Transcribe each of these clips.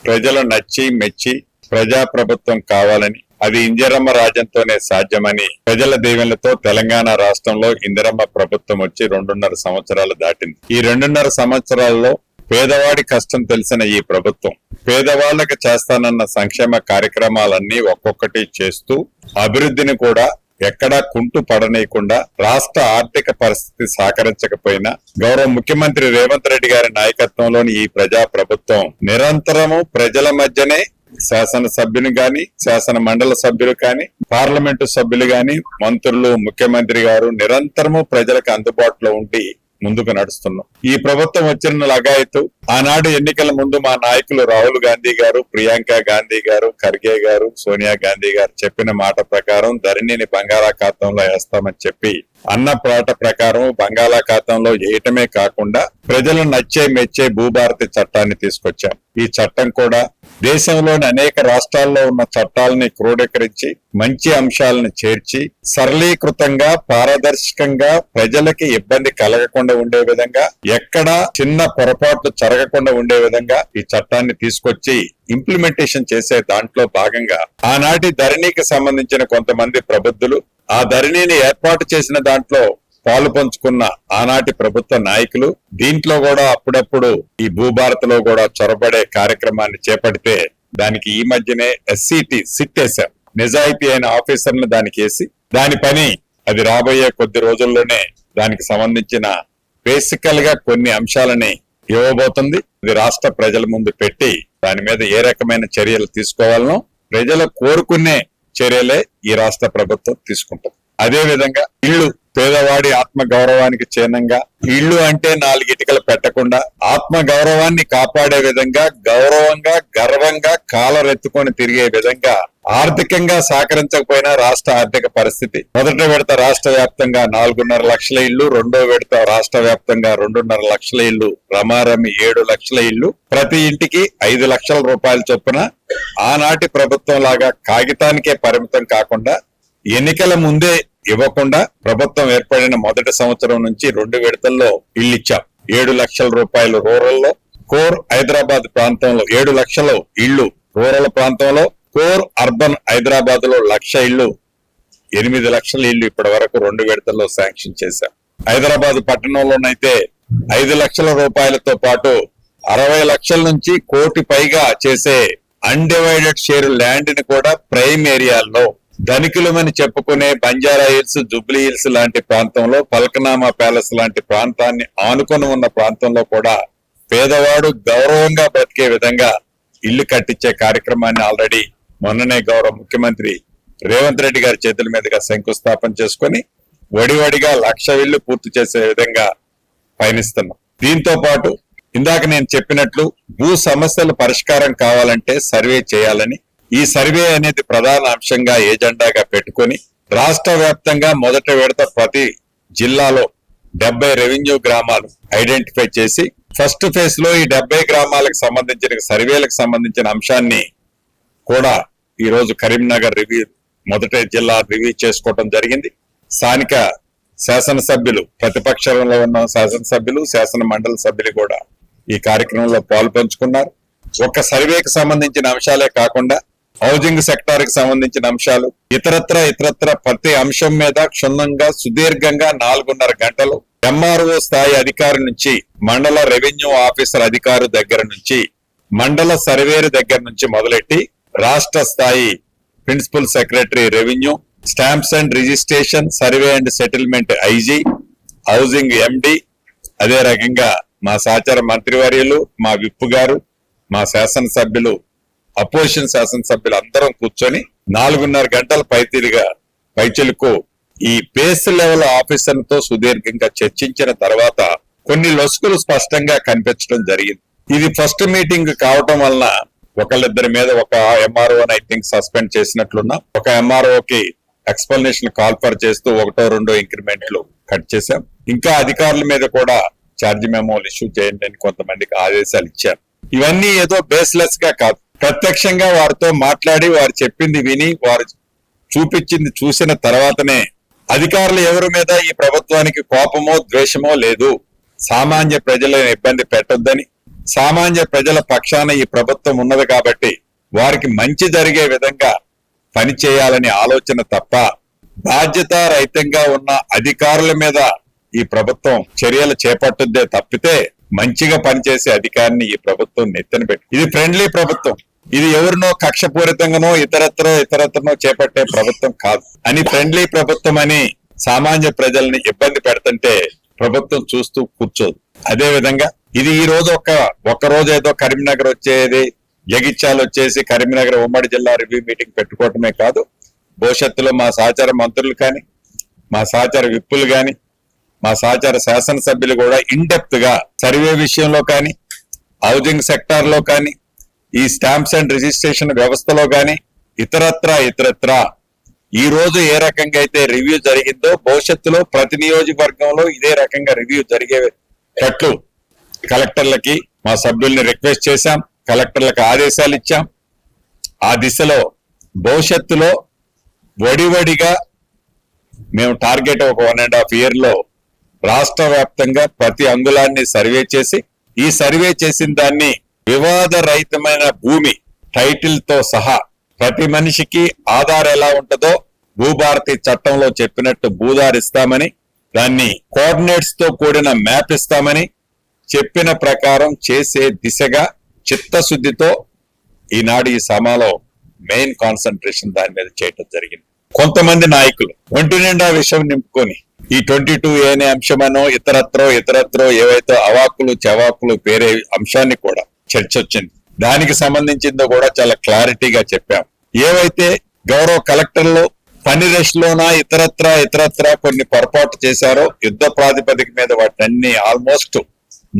ప్రజలు నచ్చి మెచ్చి ప్రజాప్రభుత్వం కావాలని, అది ఇందిరమ్మ రాజ్యంతోనే సాధ్యమని ప్రజల దీవెనలతో తెలంగాణ రాష్ట్రంలో ఇందిరమ్మ ప్రభుత్వం వచ్చి 2.5 సంవత్సరాలు దాటింది. ఈ 2.5 సంవత్సరాల్లో పేదవాడి కష్టం తెలిసిన ఈ ప్రభుత్వం పేదవాళ్లకు చేస్తానన్న సంక్షేమ కార్యక్రమాలన్నీ ఒక్కొక్కటి చేస్తూ అభివృద్ధిని కూడా ఎక్కడా కుంటు పడనీయకుండా, రాష్ట్ర ఆర్థిక పరిస్థితి సహకరించకపోయినా గౌరవ ముఖ్యమంత్రి రేవంత్ రెడ్డి గారి నాయకత్వంలోని ఈ ప్రజా ప్రభుత్వం నిరంతరము ప్రజల మధ్యనే శాసనసభ్యులు గాని, శాసన మండలి సభ్యులు కానీ, పార్లమెంటు సభ్యులు గాని, మంత్రులు, ముఖ్యమంత్రి గారు నిరంతరము ప్రజలకు అందుబాటులో ఉండి ముందుకు నడుస్తున్నాం. ఈ ప్రభుత్వం వచ్చిన లగాయతు ఆనాడు ఎన్నికల ముందు మా నాయకులు రాహుల్ గాంధీ గారు, ప్రియాంక గాంధీ గారు, ఖర్గే గారు, సోనియా గాంధీ గారు చెప్పిన మాట ప్రకారం ధరణిని బంగాళాఖాతంలో వేస్తామని చెప్పి అన్న పాట ప్రకారం బంగాళాఖాతంలో వేయటమే కాకుండా ప్రజలు నచ్చే మెచ్చే భూభారతి చట్టాన్ని తీసుకొచ్చాం. ఈ చట్టం కూడా దేశంలోని అనేక రాష్ట్రాల్లో ఉన్న చట్టాలని క్రోడీకరించి మంచి అంశాలను చేర్చి సరళీకృతంగా, పారదర్శకంగా, ప్రజలకి ఇబ్బంది కలగకుండా ఉండే విధంగా, ఎక్కడా చిన్న పొరపాట్లు జరగకుండా ఉండే విధంగా ఈ చట్టాన్ని తీసుకొచ్చి ఇంప్లిమెంటేషన్ చేసే దాంట్లో భాగంగా ఆనాటి ధరణికి సంబంధించిన కొంతమంది ప్రబుద్ధులు, ఆ ధరణిని ఏర్పాటు చేసిన దాంట్లో పాలు పంచుకున్న ఆనాటి ప్రభుత్వ నాయకులు దీంట్లో కూడా అప్పుడప్పుడు ఈ భూభారతిలో కూడా చొరబడే కార్యక్రమాన్ని చేపడితే దానికి ఈ మధ్యనే సిట్ వేశాం. నిజాయితీ అయిన ఆఫీసర్ను దానికి వేసి దాని పని అది రాబోయే కొద్ది రోజుల్లోనే దానికి సంబంధించిన బేసికల్ గా కొన్ని అంశాలని ఇవ్వబోతుంది. ఇది రాష్ట్ర ప్రజల ముందు పెట్టి దాని మీద ఏ రకమైన చర్యలు తీసుకోవాలనో ప్రజలు కోరుకునే చర్యలే ఈ రాష్ట్ర ప్రభుత్వం తీసుకుంటుంది. అదే విధంగా ఇల్లు పేదవాడి ఆత్మ గౌరవానికి చిహ్నంగా, ఇల్లు అంటే 4 ఇటుకలు పెట్టకుండా ఆత్మ గౌరవాన్ని కాపాడే విధంగా, గౌరవంగా గర్వంగా కాలరెత్తుకొని తిరిగే విధంగా ఆర్థికంగా సహకరించకపోయినా రాష్ట్ర ఆర్థిక పరిస్థితి మొదటి విడత రాష్ట్ర వ్యాప్తంగా 4.5 లక్షల ఇళ్లు, రెండో విడత రాష్ట్ర వ్యాప్తంగా 2.5 లక్షల ఇళ్లు, రమారమి 7 లక్షల ఇళ్లు, ప్రతి ఇంటికి 5 లక్షల రూపాయల చొప్పున ఆనాటి ప్రభుత్వం లాగా కాగితానికే పరిమితం కాకుండా ఎన్నికల ముందే ఇవ్వకుండా ప్రభుత్వం ఏర్పడిన మొదటి సంవత్సరం నుంచి 2 విడతల్లో ఇల్లు ఇచ్చాం. 7 లక్షల రూపాయలు రూరల్లో, కోర్ హైదరాబాద్ ప్రాంతంలో 7 లక్షల ఇళ్లు రూరల్ ప్రాంతంలో, కోర్ అర్బన్ హైదరాబాద్ లో 1 లక్ష ఇళ్లు, 8 లక్షల ఇళ్లు ఇప్పటి వరకు 2 విడతల్లో శాంక్షన్ చేశాం. హైదరాబాద్ పట్టణంలోనైతే 5 లక్షల రూపాయలతో పాటు 60 లక్షల నుంచి 1 కోటి పైగా చేసే అన్డివైడెడ్ షేర్ ల్యాండ్ ని కూడా ప్రైమ్ ఏరియాల్లో ధనికులమని చెప్పుకునే బంజారా హిల్స్, జుబ్లీ హిల్స్ లాంటి ప్రాంతంలో, పల్కనామా ప్యాలెస్ లాంటి ప్రాంతాన్ని ఆనుకొని ఉన్న ప్రాంతంలో కూడా పేదవాడు గౌరవంగా బతికే విధంగా ఇల్లు కట్టించే కార్యక్రమాన్ని ఆల్రెడీ మొన్ననే గౌరవ ముఖ్యమంత్రి రేవంత్ రెడ్డి గారి చేతుల మీదుగా శంకుస్థాపన చేసుకుని వడివడిగా 1 లక్ష ఇళ్లు పూర్తి చేసే విధంగా పయనిస్తున్నాం. దీంతో పాటు ఇందాక నేను చెప్పినట్లు భూ సమస్యల పరిష్కారం కావాలంటే సర్వే చేయాలని, ఈ సర్వే అనేది ప్రధాన అంశంగా ఏజెండాగా పెట్టుకుని రాష్ట్ర వ్యాప్తంగా మొదటి విడత ప్రతి జిల్లాలో 70 రెవెన్యూ గ్రామాలు ఐడెంటిఫై చేసి ఫస్ట్ ఫేజ్ లో ఈ 70 గ్రామాలకు సంబంధించిన సర్వేలకు సంబంధించిన అంశాన్ని కూడా ఈ రోజు కరీంనగర్ మొదటి జిల్లా రివ్యూ చేసుకోవడం జరిగింది. స్థానిక శాసనసభ్యులు, ప్రతిపక్షంలో ఉన్న శాసనసభ్యులు, శాసన మండలి సభ్యులు కూడా ఈ కార్యక్రమంలో పాల్పంచుకున్నారు. ఒక సర్వేకి సంబంధించిన అంశాలే కాకుండా హౌసింగ్ సెక్టార్ కి సంబంధించిన అంశాలు, ఇతరత్ర ప్రతి అంశం మీద క్షుణ్ణంగా సుదీర్ఘంగా 4.5 గంటలు ఎంఆర్ఓ స్థాయి అధికారి నుంచి, మండల రెవెన్యూ ఆఫీసర్ అధికారు దగ్గర నుంచి, మండల సర్వేరు దగ్గర నుంచి మొదలెట్టి రాష్ట్ర స్థాయి principal secretary revenue, stamps and registration, survey and settlement IG, housing MD, అదే రకంగా మా సహచార మంత్రివర్యులు, మా విప్ గారు, మా శాసనసభ్యులు, అపోజిషన్ శాసనసభ్యులు అందరం కూర్చొని 4.5 గంటల పైచిలుకు ఈ బేస్ లెవెల్ ఆఫీసర్తో సుదీర్ఘంగా చర్చించిన తర్వాత కొన్ని లొసుగులు స్పష్టంగా కనిపించడం జరిగింది. ఇది ఫస్ట్ మీటింగ్ కావటం వలన ఒకళ్ళిద్దరి మీద ఒక ఎంఆర్ఓని ఐ థింక్ సస్పెండ్ చేసినట్లున్నా, ఒక ఎంఆర్ఓకి ఎక్స్ప్లెనేషన్ కాల్ఫర్ చేస్తూ 1-2 ఇంక్రిమెంట్లు కట్ చేశాం. ఇంకా అధికారుల మీద కూడా ఛార్జ్ మెమోలు ఇష్యూ చేయండి అని కొంతమందికి ఆదేశాలు ఇచ్చారు. ఇవన్నీ ఏదో బేస్లెస్ గా కాదు, ప్రత్యక్షంగా వారితో మాట్లాడి వారు చెప్పింది విని వారు చూపించింది చూసిన తర్వాతనే అధికారులు ఎవరి మీద ఈ ప్రభుత్వానికి కోపమో ద్వేషమో లేదు, సామాన్య ప్రజలను ఇబ్బంది పెట్టొద్దని, సామాన్య ప్రజల పక్షాన ఈ ప్రభుత్వం ఉన్నది కాబట్టి వారికి మంచి జరిగే విధంగా పనిచేయాలని ఆలోచన తప్ప బాధ్యత రహితంగా ఉన్న అధికారుల మీద ఈ ప్రభుత్వం చర్యలు చేపట్టుద్దే తప్పితే మంచిగా పనిచేసే అధికారిని ఈ ప్రభుత్వం నెత్తిన పెట్టి ఇది ఫ్రెండ్లీ ప్రభుత్వం, ఇది ఎవరినో కక్షపూరితంగానో ఇతరత్రనో చేపట్టే ప్రభుత్వం కాదు అని ఫ్రెండ్లీ ప్రభుత్వం అని సామాన్య ప్రజల్ని ఇబ్బంది పెడుతుంటే ప్రభుత్వం చూస్తూ కూర్చోదు. అదే విధంగా ఇది ఈ రోజు ఒక్క రోజు ఏదో కరీంనగర్ వచ్చేది, జగిత్యాల వచ్చేసి కరీంనగర్ ఉమ్మడి జిల్లా రివ్యూ మీటింగ్ పెట్టుకోవటమే కాదు, భవిష్యత్తులో మా సహచార మంత్రులు కానీ, మా సహచార విప్పులు కానీ, మా సహచార శాసనసభ్యులు కూడా ఇన్ డెప్త్ గా సర్వే విషయంలో కానీ, హౌసింగ్ సెక్టార్ లో కానీ, ఈ స్టాంప్స్ అండ్ రిజిస్ట్రేషన్ వ్యవస్థలో కానీ ఇతరత్ర ఈ రోజు ఏ రకంగా అయితే రివ్యూ జరిగిందో భవిష్యత్తులో ప్రతి నియోజకవర్గంలో ఇదే రకంగా రివ్యూ జరిగేటట్లు కలెక్టర్లకి మా సభ్యుల్ని రిక్వెస్ట్ చేశాం, కలెక్టర్లకు ఆదేశాలు ఇచ్చాం. ఆ దిశలో భవిష్యత్తులో వడివడిగా మేము టార్గెట్ ఒక 1.5 year లో రాష్ట్ర వ్యాప్తంగా ప్రతి అంగుళాన్ని సర్వే చేసి, ఈ సర్వే చేసిన దాన్ని వివాద రహితమైన భూమి టైటిల్ తో సహా ప్రతి మనిషికి ఆధార్ ఎలా ఉంటుందో భూభారతి చట్టంలో చెప్పినట్టు భూధార్ ఇస్తామని, దాన్ని కోఆర్డినేట్స్ తో కూడిన మ్యాప్ ఇస్తామని చెప్పిన ప్రకారం చేసే దిశగా చిత్తశుద్ధితో ఈనాడు ఈ సమాలో మెయిన్ కాన్సన్ట్రేషన్ దాని మీద చేయటం జరిగింది. కొంతమంది నాయకులు ఒంటి నిండా విషయం నింపుకొని ఈ 22A అనే అంశమనో ఇతరత్రో ఏవైతే అవాకులు చవాకులు పేరే అంశాన్ని కూడా చర్చ వచ్చింది. దానికి సంబంధించిందో కూడా చాలా క్లారిటీగా చెప్పాం. ఏవైతే గౌరవ కలెక్టర్లు పని రెస్ట్లోనా ఇతరత్ర కొన్ని పొరపాటు చేశారో యుద్ధ ప్రాతిపదిక మీద వాటిని ఆల్మోస్ట్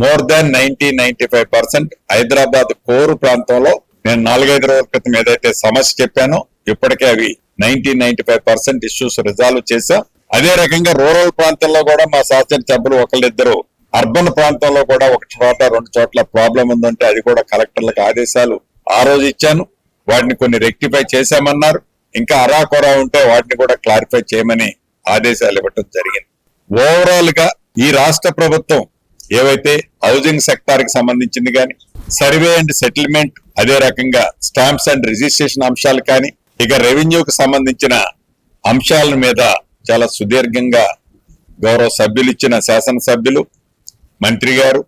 మోర్ దాన్ 90-95% హైదరాబాద్ కోరు ప్రాంతంలో నేను 4-5 రోజుల క్రితం ఏదైతే సమస్య చెప్పానో ఇప్పటికే అవి 90-95% ఇష్యూస్ రిజాల్వ్ చేశాం. అదే రకంగా రూరల్ ప్రాంతంలో కూడా మా శాసన సభ్యులు ఒకళ్ళిద్దరు, అర్బన్ ప్రాంతంలో కూడా 1 చోట 2 చోట్ల ప్రాబ్లం ఉందంటే అది కూడా కలెక్టర్లకు ఆదేశాలు ఆ రోజు ఇచ్చాను. వాటిని కొన్ని రెక్టిఫై చేశామన్నారు. ఇంకా అరాకొరా ఉంటే వాటిని కూడా క్లారిఫై చేయమని ఆదేశాలు ఇవ్వటం జరిగింది. ఓవరాల్ గా ఈ రాష్ట్ర ప్రభుత్వం ఏవైతే హౌసింగ్ సెక్టార్ కి సంబంధించింది కానీ, సర్వే అండ్ సెటిల్మెంట్, అదే రకంగా స్టాంప్స్ అండ్ రిజిస్ట్రేషన్ అంశాలు కానీ, ఇక రెవెన్యూకి సంబంధించిన అంశాల మీద చాలా సుదీర్ఘంగా గౌరవ సభ్యులు ఇచ్చిన శాసనసభ్యులు, మంత్రి గారు,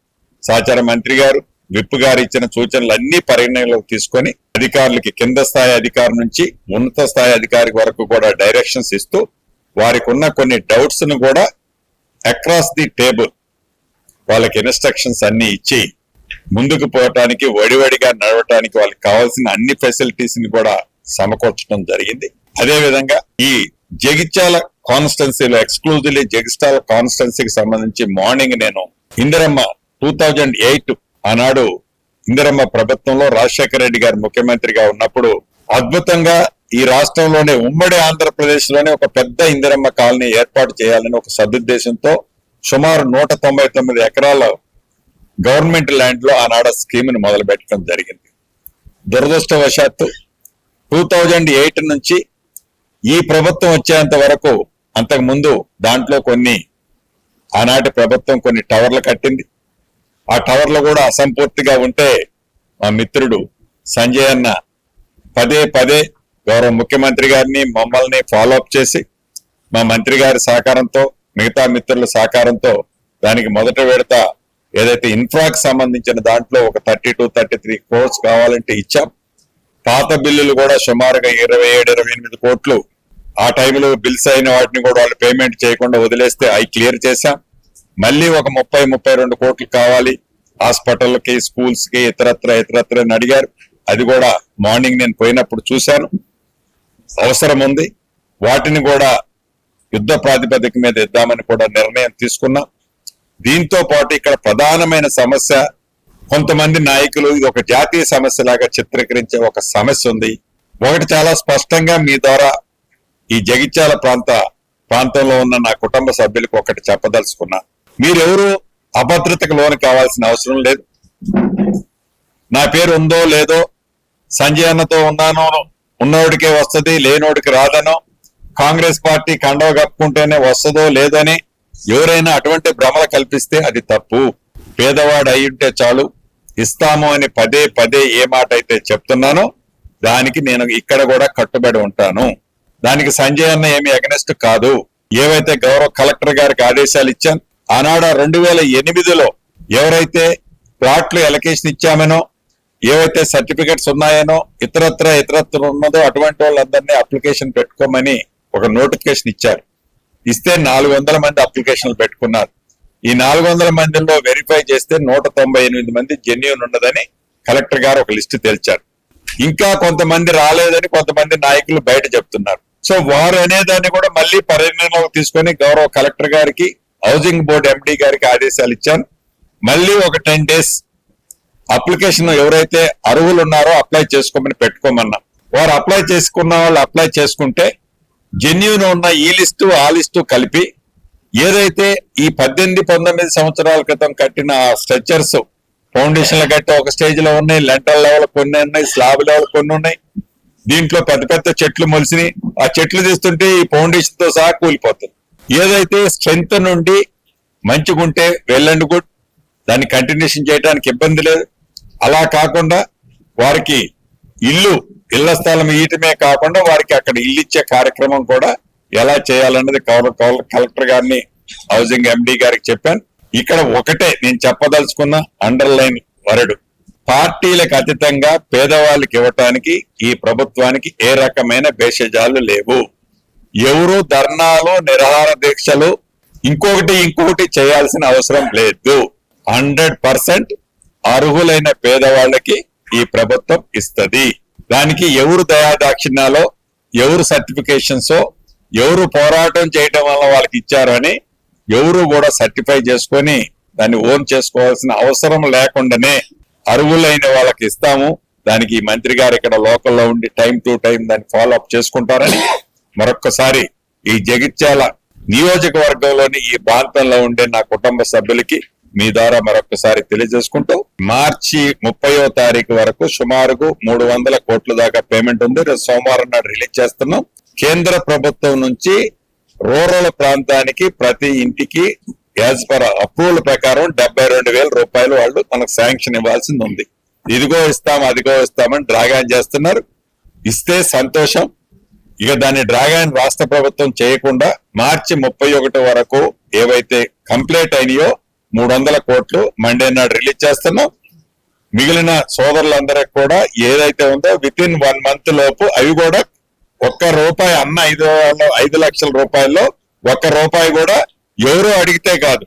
సహచార మంత్రి గారు, విప్ గారు ఇచ్చిన సూచనలు అన్ని పరిగణనలోకి తీసుకొని అధికారులకి కింద స్థాయి అధికారి నుంచి ఉన్నత స్థాయి అధికారి వరకు కూడా డైరెక్షన్స్ ఇస్తూ వారికి ఉన్న కొన్ని డౌట్స్ ను కూడా అక్రాస్ ది టేబుల్ వాళ్ళకి ఇన్స్ట్రక్షన్స్ అన్ని ఇచ్చి ముందుకు పోవటానికి, వడివడిగా నడవటానికి వాళ్ళకి కావాల్సిన అన్ని ఫెసిలిటీస్ ని కూడా సమకూర్చడం జరిగింది. అదే విధంగా ఈ జగిత్యాల కాన్స్టిట్యున్సీలో ఎక్స్క్లూజివ్లీ జగిత్యాల కాన్స్టిట్యున్సీకి సంబంధించి మార్నింగ్ నేను ఇందిరమ్మ 2008 ఆనాడు ఇందిరమ్మ ప్రభుత్వంలో రాజశేఖర రెడ్డి గారు ముఖ్యమంత్రిగా ఉన్నప్పుడు అద్భుతంగా ఈ రాష్ట్రంలోనే ఉమ్మడి ఆంధ్రప్రదేశ్ లోనే ఒక పెద్ద ఇందిరమ్మ కాలనీ ఏర్పాటు చేయాలని ఒక సదుద్దేశంతో సుమారు 199 ఎకరాల గవర్నమెంట్ ల్యాండ్ లో ఆనాడు స్కీమ్ ని మొదలు పెట్టడం జరిగింది. దురదృష్టవశాత్తు 2008 నుంచి ఈ ప్రభుత్వం వచ్చేంత వరకు, అంతకు ముందు దాంట్లో కొన్ని ఆనాటి ప్రభుత్వం కొన్ని టవర్లు కట్టింది. ఆ టవర్లు కూడా అసంపూర్తిగా ఉంటే మా మిత్రుడు సంజయ్ అన్న పదే గౌరవ ముఖ్యమంత్రి గారిని మమ్మల్ని ఫాలో అప్ చేసి మా మంత్రి గారి సహకారంతో, మిగతా మిత్రుల సహకారంతో దానికి మొదట విడత ఏదైతే ఇన్ఫ్రాకి సంబంధించిన దాంట్లో ఒక 32-33 crores కావాలంటే ఇచ్చాం. పాత బిల్లులు కూడా సుమారుగా 27-28 కోట్లు ఆ టైంలో బిల్స్ అయిన వాటిని కూడా వాళ్ళు పేమెంట్ చేయకుండా వదిలేస్తే అవి క్లియర్ చేశాం. మళ్ళీ ఒక 30-32 కోట్లు కావాలి హాస్పిటల్కి, స్కూల్స్ కి, ఇతరత్ర అడిగారు. అది కూడా మార్నింగ్ నేను పోయినప్పుడు చూశాను, అవసరం ఉంది. వాటిని కూడా యుద్ధ ప్రాతిపదిక మీద ఇద్దామని కూడా నిర్ణయం తీసుకున్నాం. దీంతో పాటు ఇక్కడ ప్రధానమైన సమస్య, కొంతమంది నాయకులు ఇది ఒక జాతీయ సమస్య లాగా చిత్రీకరించే ఒక సమస్య ఉంది. ఒకటి చాలా స్పష్టంగా మీ ద్వారా ఈ జగిత్యాల ప్రాంతంలో ఉన్న నా కుటుంబ సభ్యులకు ఒకటి చెప్పదలుచుకున్నా. మీరెవరు అభద్రతకు లోను కావాల్సిన అవసరం లేదు. నా పేరు ఉందో లేదో, సంజయ్ అన్నతో ఉన్నానో ఉన్నోడికే వస్తుంది, లేనోడికి రాదనో, కాంగ్రెస్ పార్టీ కండవ కప్పుకుంటేనే వస్తుందో లేదని ఎవరైనా అటువంటి భ్రమలు కల్పిస్తే అది తప్పు. పేదవాడు అయి ఉంటే చాలు, ఇస్తాము అని పదే పదే ఏ మాట అయితే చెప్తున్నానో దానికి నేను ఇక్కడ కూడా కట్టుబడి ఉంటాను. దానికి సంజయ్ అన్న ఏమి అగనెస్ట్ కాదు. ఏవైతే గౌరవ కలెక్టర్ గారికి ఆదేశాలు ఇచ్చాను, ఆనాడు 2008లో ఎవరైతే ప్లాట్లు ఎలకేషన్ ఇచ్చామనో, ఏవైతే సర్టిఫికెట్స్ ఉన్నాయనో, ఇతరత్ర ఉన్నదో అటువంటి వాళ్ళందరినీ అప్లికేషన్ పెట్టుకోమని ఒక నోటిఫికేషన్ ఇచ్చారు. ఇస్తే 400 మంది అప్లికేషన్లు పెట్టుకున్నారు. ఈ 400 మందిలో వెరిఫై చేస్తే 198 మంది జెన్యూన్ ఉన్నదని కలెక్టర్ గారు ఒక లిస్టు తేల్చారు. ఇంకా కొంతమంది రాలేదని కొంతమంది నాయకులు బయట చెప్తున్నారు. సో వారు అనేదాన్ని కూడా మళ్ళీ పరిగణలోకి తీసుకొని గౌరవ కలెక్టర్ గారికి, హౌసింగ్ బోర్డు ఎండి గారికి ఆదేశాలు ఇచ్చాను. మళ్ళీ ఒక 10 days అప్లికేషన్ ఎవరైతే అర్హులు ఉన్నారో అప్లై చేసుకోమని పెట్టుకోమన్నా. వారు అప్లై చేసుకున్న వాళ్ళు అప్లై చేసుకుంటే జెన్యూన్ ఉన్న ఈ లిస్టు ఆ లిస్టు కలిపి ఏదైతే ఈ 18-19 సంవత్సరాల క్రితం కట్టిన స్ట్రక్చర్స్ ఫౌండేషన్లు కట్టి ఒక స్టేజ్ లో ఉన్నాయి, లెంటల్ లెవెల్ కొన్ని ఉన్నాయి, స్లాబ్ లెవెల్ కొన్ని ఉన్నాయి. దీంట్లో పెద్ద పెద్ద చెట్లు మొలిసినాయి. ఆ చెట్లు తీస్తుంటే ఈ ఫౌండేషన్ తో సహా కూలిపోతుంది. ఏదైతే స్ట్రెంత్ నుండి మంచిగుంటే వెల్ అండ్ గుడ్, దాన్ని కంటిన్యూషన్ చేయడానికి ఇబ్బంది లేదు. అలా కాకుండా వారికి ఇళ్ల స్థలం ఇయటమే కాకుండా వారికి అక్కడ ఇల్లు ఇచ్చే కార్యక్రమం కూడా ఎలా చేయాలన్నది కలెక్టర్ గారిని, హౌసింగ్ ఎండి గారికి చెప్పాను. ఇక్కడ ఒకటే నేను చెప్పదలుచుకున్న అండర్లైన్ వరడు, పార్టీలకు అతీతంగా పేదవాళ్ళకి ఇవ్వటానికి ఈ ప్రభుత్వానికి ఏ రకమైన భేషజాలు లేవు. ఎవరు ధర్నాలు, నిరాహార దీక్షలు, ఇంకొకటి చేయాల్సిన అవసరం లేదు. 100% అర్హులైన పేదవాళ్ళకి ఈ ప్రభుత్వం ఇస్తది. దానికి ఎవరు దయాదాక్షిణ్యాలో, ఎవరు సర్టిఫికేషన్సో, ఎవరు పోరాటం చేయడం వల్ల వాళ్ళకి ఇచ్చారని ఎవరు కూడా సర్టిఫై చేసుకొని దాన్ని ఓన్ చేసుకోవాల్సిన అవసరం లేకుండానే అర్హులైన వాళ్ళకి ఇస్తాము. దానికి ఈ మంత్రి గారు ఇక్కడ లోకల్లో ఉండి టైం టు టైం దాన్ని ఫాలో అప్ చేసుకుంటారని మరొక్కసారి ఈ జగిత్యాల నియోజకవర్గంలోని ఈ ప్రాంతంలో ఉండే నా కుటుంబ సభ్యులకి మీ ద్వారా మరొకసారి తెలియజేసుకుంటూ, మార్చి 30వ తారీఖు వరకు సుమారుగా 300 కోట్ల దాకా పేమెంట్ ఉంది. రేపు సోమవారం నాడు రిలీజ్ చేస్తున్నాం. కేంద్ర ప్రభుత్వం నుంచి రూరల్ ప్రాంతానికి ప్రతి ఇంటికి యాజ్ పర్ అప్రూవల్ ప్రకారం 72,000 రూపాయలు వాళ్ళు మనకు శాంక్షన్ ఇవ్వాల్సింది ఉంది. ఇదిగో ఇస్తాం అదిగో ఇస్తామని డ్రాగాన్ చేస్తున్నారు. ఇస్తే సంతోషం. ఇక దాన్ని డ్రాగాన్ రాష్ట్ర ప్రభుత్వం చేయకుండా మార్చి 31 వరకు ఏవైతే కంప్లీట్ అయినాయో 300 కోట్లు మండే నాడు రిలీజ్ చేస్తున్నాం. మిగిలిన సోదరులందరికి కూడా ఏదైతే ఉందో విత్ ఇన్ 1 month లోపు అవి కూడా ₹1 అన్న 5 లక్షల రూపాయల్లో ₹1 కూడా ఎవరో అడిగితే కాదు,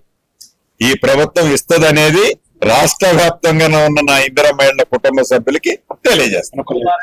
ఈ ప్రభుత్వం ఇస్తదనేది రాష్ట్ర వ్యాప్తంగా ఉన్న నా ఇందిరమ్మ కుటుంబ సభ్యులకి తెలియజేస్తాను.